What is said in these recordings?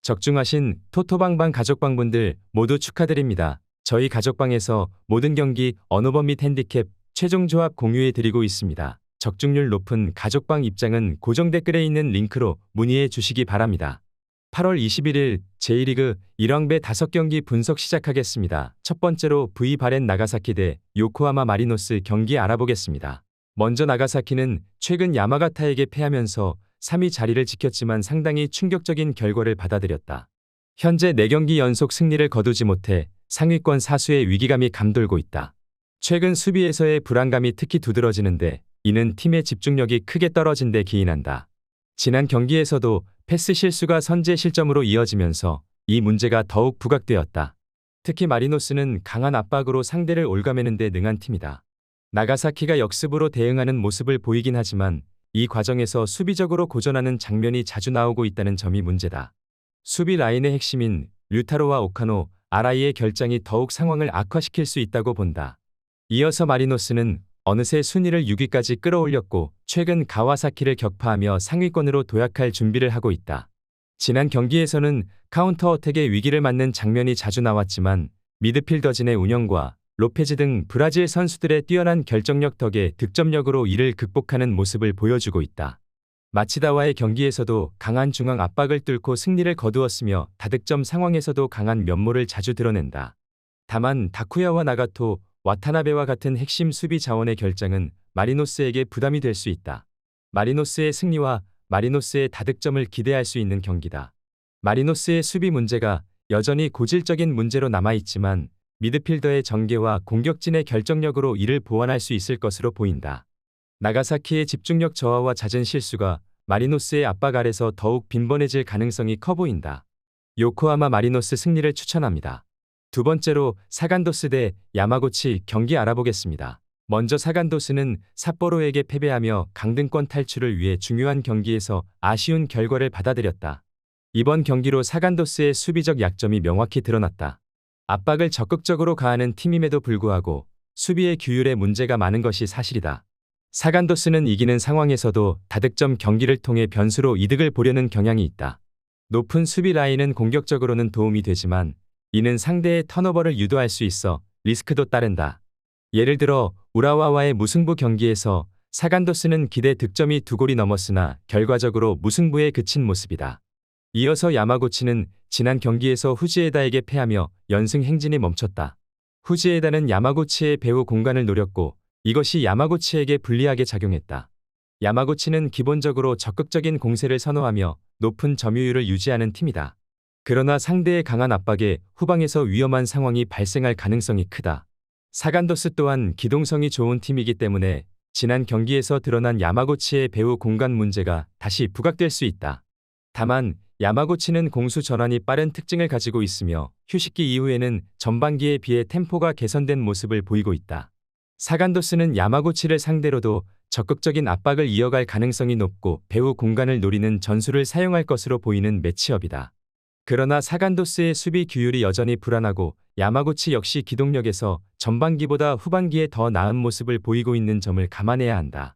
적중하신 토토방방 가족방분들 모두 축하드립니다. 저희 가족방에서 모든 경기 언어범 및 핸디캡 최종 조합 공유해 드리고 있습니다. 적중률 높은 가족방 입장은 고정 댓글에 있는 링크로 문의해 주시기 바랍니다. 8월 21일 J리그 1왕배 5경기 분석 시작하겠습니다. 첫 번째로 V바렌 나가사키 대 요코하마 마리노스 경기 알아보겠습니다. 먼저 나가사키는 최근 야마가타에게 패하면서 3위 자리를 지켰지만 상당히 충격적인 결과를 받아들였다. 현재 4경기 연속 승리를 거두지 못해 상위권 사수의 위기감이 감돌고 있다. 최근 수비에서의 불안감이 특히 두드러지는데 이는 팀의 집중력이 크게 떨어진 데 기인한다. 지난 경기에서도 패스 실수가 선제 실점으로 이어지면서 이 문제가 더욱 부각되었다. 특히 마리노스는 강한 압박으로 상대를 올가매는 데 능한 팀이다. 나가사키가 역습으로 대응하는 모습을 보이긴 하지만 이 과정에서 수비적으로 고전하는 장면이 자주 나오고 있다는 점이 문제다. 수비 라인의 핵심인 류타로와 오카노, 아라이의 결장이 더욱 상황을 악화시킬 수 있다고 본다. 이어서 마리노스는 어느새 순위를 6위까지 끌어올렸고 최근 가와사키를 격파하며 상위권으로 도약할 준비를 하고 있다. 지난 경기에서는 카운터 어택의 위기를 맞는 장면이 자주 나왔지만 미드필더진의 운영과 로페즈 등 브라질 선수들의 뛰어난 결정력 덕에 득점력으로 이를 극복하는 모습을 보여주고 있다. 마치다와의 경기에서도 강한 중앙 압박을 뚫고 승리를 거두었으며 다득점 상황에서도 강한 면모를 자주 드러낸다. 다만 다쿠야와 나가토, 와타나베와 같은 핵심 수비 자원의 결장은 마리노스에게 부담이 될 수 있다. 마리노스의 승리와 마리노스의 다득점을 기대할 수 있는 경기다. 마리노스의 수비 문제가 여전히 고질적인 문제로 남아있지만 미드필더의 전개와 공격진의 결정력으로 이를 보완할 수 있을 것으로 보인다. 나가사키의 집중력 저하와 잦은 실수가 마리노스의 압박 아래서 더욱 빈번해질 가능성이 커 보인다. 요코하마 마리노스 승리를 추천합니다. 두 번째로 사간도스 대 야마구치 경기 알아보겠습니다. 먼저 사간도스는 삿포로에게 패배하며 강등권 탈출을 위해 중요한 경기에서 아쉬운 결과를 받아들였다. 이번 경기로 사간도스의 수비적 약점이 명확히 드러났다. 압박을 적극적으로 가하는 팀임에도 불구하고 수비의 규율에 문제가 많은 것이 사실이다. 사간도스는 이기는 상황에서도 다득점 경기를 통해 변수로 이득을 보려는 경향이 있다. 높은 수비 라인은 공격적으로는 도움이 되지만 이는 상대의 턴오버를 유도할 수 있어 리스크도 따른다. 예를 들어 우라와와의 무승부 경기에서 사간도스는 기대 득점이 2골이 넘었으나 결과적으로 무승부에 그친 모습이다. 이어서 야마구치는 지난 경기에서 후지에다에게 패하며 연승 행진이 멈췄다. 후지에다는 야마구치의 배후 공간을 노렸고 이것이 야마구치에게 불리하게 작용했다. 야마구치는 기본적으로 적극적인 공세를 선호하며 높은 점유율을 유지하는 팀이다. 그러나 상대의 강한 압박에 후방에서 위험한 상황이 발생할 가능성이 크다. 사간도스 또한 기동성이 좋은 팀이기 때문에 지난 경기에서 드러난 야마구치의 배후 공간 문제가 다시 부각될 수 있다. 다만 야마구치는 공수 전환이 빠른 특징을 가지고 있으며 휴식기 이후에는 전반기에 비해 템포가 개선된 모습을 보이고 있다. 사간도스는 야마구치를 상대로도 적극적인 압박을 이어갈 가능성이 높고 배후 공간을 노리는 전술을 사용할 것으로 보이는 매치업이다. 그러나 사간도스의 수비 규율이 여전히 불안하고 야마구치 역시 기동력에서 전반기보다 후반기에 더 나은 모습을 보이고 있는 점을 감안해야 한다.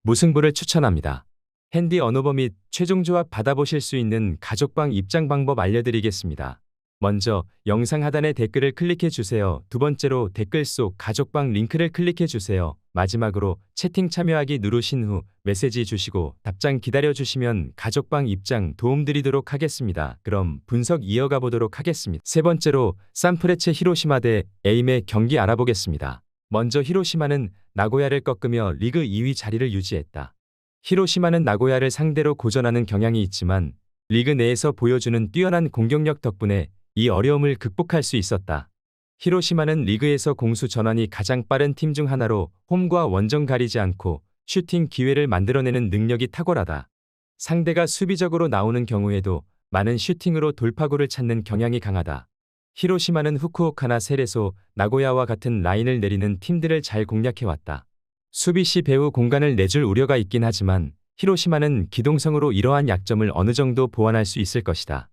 무승부를 추천합니다. 핸디 언어버 및 최종 조합 받아보실 수 있는 가족방 입장 방법 알려드리겠습니다. 먼저 영상 하단의 댓글을 클릭해 주세요. 두 번째로 댓글 속 가족방 링크를 클릭해 주세요. 마지막으로 채팅 참여하기 누르신 후 메시지 주시고 답장 기다려 주시면 가족방 입장 도움드리도록 하겠습니다. 그럼 분석 이어가 보도록 하겠습니다. 세 번째로 산프레체 히로시마 대 에임의 경기 알아보겠습니다. 먼저 히로시마는 나고야를 꺾으며 리그 2위 자리를 유지했다. 히로시마는 나고야를 상대로 고전하는 경향이 있지만 리그 내에서 보여주는 뛰어난 공격력 덕분에 이 어려움을 극복할 수 있었다. 히로시마는 리그에서 공수 전환이 가장 빠른 팀 중 하나로 홈과 원정 가리지 않고 슈팅 기회를 만들어내는 능력이 탁월하다. 상대가 수비적으로 나오는 경우에도 많은 슈팅으로 돌파구를 찾는 경향이 강하다. 히로시마는 후쿠오카나 세레소, 나고야와 같은 라인을 내리는 팀들을 잘 공략해왔다. 수비 시 배후 공간을 내줄 우려가 있긴 하지만 히로시마는 기동성으로 이러한 약점을 어느 정도 보완할 수 있을 것이다.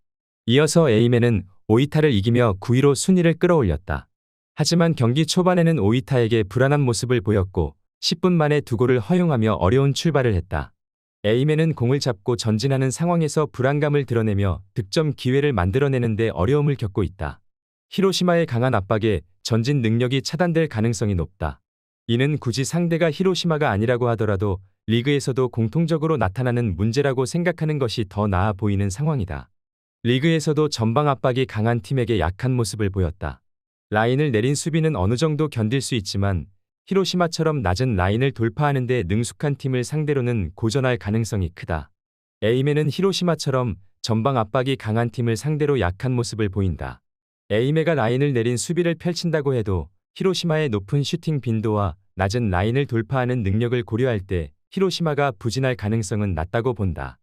이어서 에이메는 오이타를 이기며 9위로 순위를 끌어올렸다. 하지만 경기 초반에는 오이타에게 불안한 모습을 보였고 10분 만에 2골을 허용하며 어려운 출발을 했다. 에이맨은 공을 잡고 전진하는 상황에서 불안감을 드러내며 득점 기회를 만들어내는데 어려움을 겪고 있다. 히로시마의 강한 압박에 전진 능력이 차단될 가능성이 높다. 이는 굳이 상대가 히로시마가 아니라고 하더라도 리그에서도 공통적으로 나타나는 문제라고 생각하는 것이 더 나아 보이는 상황이다. 리그에서도 전방 압박이 강한 팀에게 약한 모습을 보였다. 라인을 내린 수비는 어느 정도 견딜 수 있지만 히로시마처럼 낮은 라인을 돌파하는 데 능숙한 팀을 상대로는 고전할 가능성이 크다. 에이메는 히로시마처럼 전방 압박이 강한 팀을 상대로 약한 모습을 보인다. 에이메가 라인을 내린 수비를 펼친다고 해도 히로시마의 높은 슈팅 빈도와 낮은 라인을 돌파하는 능력을 고려할 때 히로시마가 부진할 가능성은 낮다고 본다.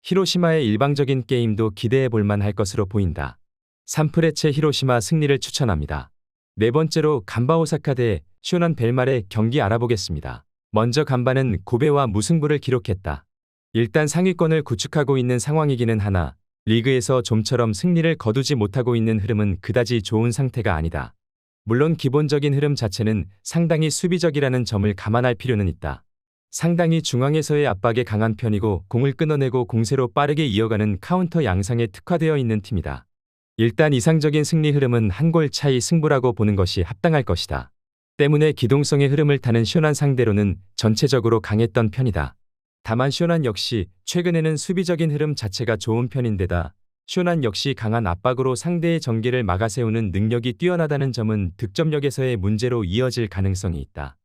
히로시마의 일방적인 게임도 기대해 볼 만할 것으로 보인다. 3프레체 히로시마 승리를 추천합니다. 네 번째로 간바 오사카 대 쇼난 벨말의 경기 알아보겠습니다. 먼저 간바는 고베와 무승부를 기록했다. 일단 상위권을 구축하고 있는 상황이기는 하나 리그에서 좀처럼 승리를 거두지 못하고 있는 흐름은 그다지 좋은 상태가 아니다. 물론 기본적인 흐름 자체는 상당히 수비적이라는 점을 감안할 필요는 있다. 상당히 중앙에서의 압박에 강한 편이고 공을 끊어내고 공세로 빠르게 이어가는 카운터 양상에 특화되어 있는 팀이다. 일단 이상적인 승리 흐름은 한 골 차이 승부라고 보는 것이 합당할 것이다. 때문에 기동성의 흐름을 타는 쇼난 상대로는 전체적으로 강했던 편이다. 다만 쇼난 역시 최근에는 수비적인 흐름 자체가 좋은 편인데다 쇼난 역시 강한 압박으로 상대의 전개를 막아세우는 능력이 뛰어나다는 점은 득점력에서의 문제로 이어질 가능성이 있다.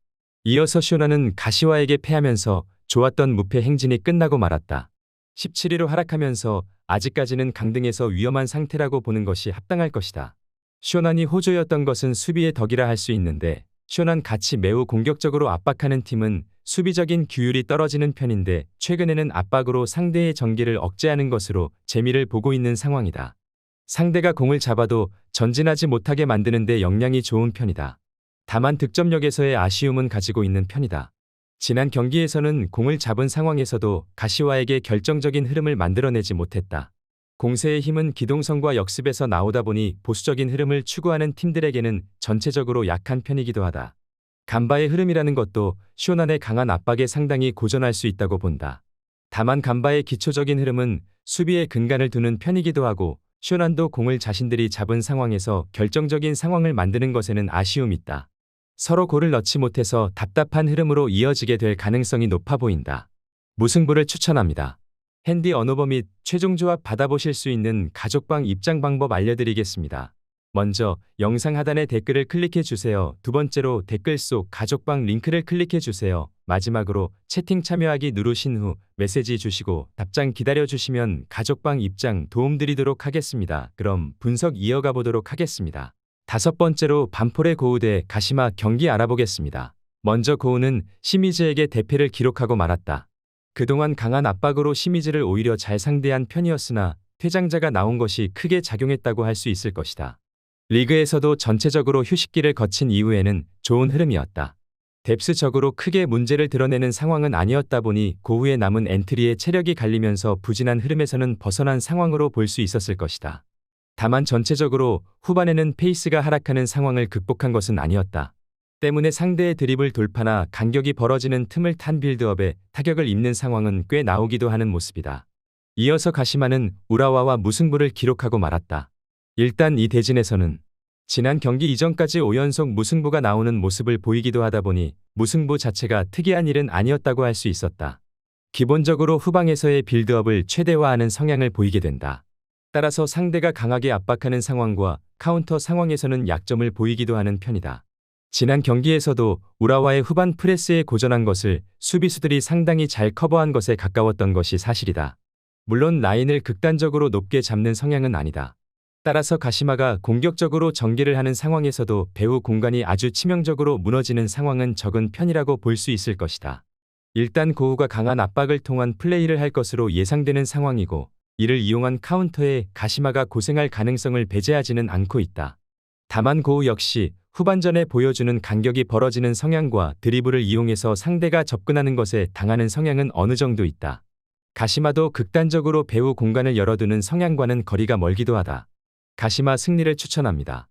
이어서 쇼난은 가시와에게 패하면서 좋았던 무패 행진이 끝나고 말았다. 17위로 하락하면서 아직까지는 강등에서 위험한 상태라고 보는 것이 합당할 것이다. 쇼난이 호조였던 것은 수비의 덕이라 할 수 있는데 쇼난 같이 매우 공격적으로 압박하는 팀은 수비적인 규율이 떨어지는 편인데 최근에는 압박으로 상대의 전개를 억제하는 것으로 재미를 보고 있는 상황이다. 상대가 공을 잡아도 전진하지 못하게 만드는 데 역량이 좋은 편이다. 다만 득점력에서의 아쉬움은 가지고 있는 편이다. 지난 경기에서는 공을 잡은 상황에서도 가시와에게 결정적인 흐름을 만들어내지 못했다. 공세의 힘은 기동성과 역습에서 나오다 보니 보수적인 흐름을 추구하는 팀들에게는 전체적으로 약한 편이기도 하다. 간바의 흐름이라는 것도 쇼난의 강한 압박에 상당히 고전할 수 있다고 본다. 다만 간바의 기초적인 흐름은 수비에 근간을 두는 편이기도 하고 쇼난도 공을 자신들이 잡은 상황에서 결정적인 상황을 만드는 것에는 아쉬움이 있다. 서로 골을 넣지 못해서 답답한 흐름으로 이어지게 될 가능성이 높아 보인다. 무승부를 추천합니다. 핸디 언어버 및 최종 조합 받아보실 수 있는 가족방 입장 방법 알려드리겠습니다. 먼저 영상 하단의 댓글을 클릭해 주세요. 두 번째로 댓글 속 가족방 링크를 클릭해 주세요. 마지막으로 채팅 참여하기 누르신 후 메시지 주시고 답장 기다려 주시면 가족방 입장 도움드리도록 하겠습니다. 그럼 분석 이어가 보도록 하겠습니다. 다섯 번째로 반폴의 고우 대 가시마 경기 알아보겠습니다. 먼저 고우는 시미즈에게 대패를 기록하고 말았다. 그동안 강한 압박으로 시미즈를 오히려 잘 상대한 편이었으나 퇴장자가 나온 것이 크게 작용했다고 할 수 있을 것이다. 리그에서도 전체적으로 휴식기를 거친 이후에는 좋은 흐름이었다. 뎁스적으로 크게 문제를 드러내는 상황은 아니었다 보니 고우의 남은 엔트리에 체력이 갈리면서 부진한 흐름에서는 벗어난 상황으로 볼 수 있었을 것이다. 다만 전체적으로 후반에는 페이스가 하락하는 상황을 극복한 것은 아니었다. 때문에 상대의 드리블 돌파나 간격이 벌어지는 틈을 탄 빌드업에 타격을 입는 상황은 꽤 나오기도 하는 모습이다. 이어서 가시마는 우라와와 무승부를 기록하고 말았다. 일단 이 대진에서는 지난 경기 이전까지 5연속 무승부가 나오는 모습을 보이기도 하다 보니 무승부 자체가 특이한 일은 아니었다고 할 수 있었다. 기본적으로 후방에서의 빌드업을 최대화하는 성향을 보이게 된다. 따라서 상대가 강하게 압박하는 상황과 카운터 상황에서는 약점을 보이기도 하는 편이다. 지난 경기에서도 우라와의 후반 프레스에 고전한 것을 수비수들이 상당히 잘 커버한 것에 가까웠던 것이 사실이다. 물론 라인을 극단적으로 높게 잡는 성향은 아니다. 따라서 가시마가 공격적으로 전개를 하는 상황에서도 배후 공간이 아주 치명적으로 무너지는 상황은 적은 편이라고 볼 수 있을 것이다. 일단 고우가 강한 압박을 통한 플레이를 할 것으로 예상되는 상황이고 이를 이용한 카운터에 가시마가 고생할 가능성을 배제하지는 않고 있다. 다만 고우 역시 후반전에 보여주는 간격이 벌어지는 성향과 드리블을 이용해서 상대가 접근하는 것에 당하는 성향은 어느 정도 있다. 가시마도 극단적으로 배후 공간을 열어두는 성향과는 거리가 멀기도 하다. 가시마 승리를 추천합니다.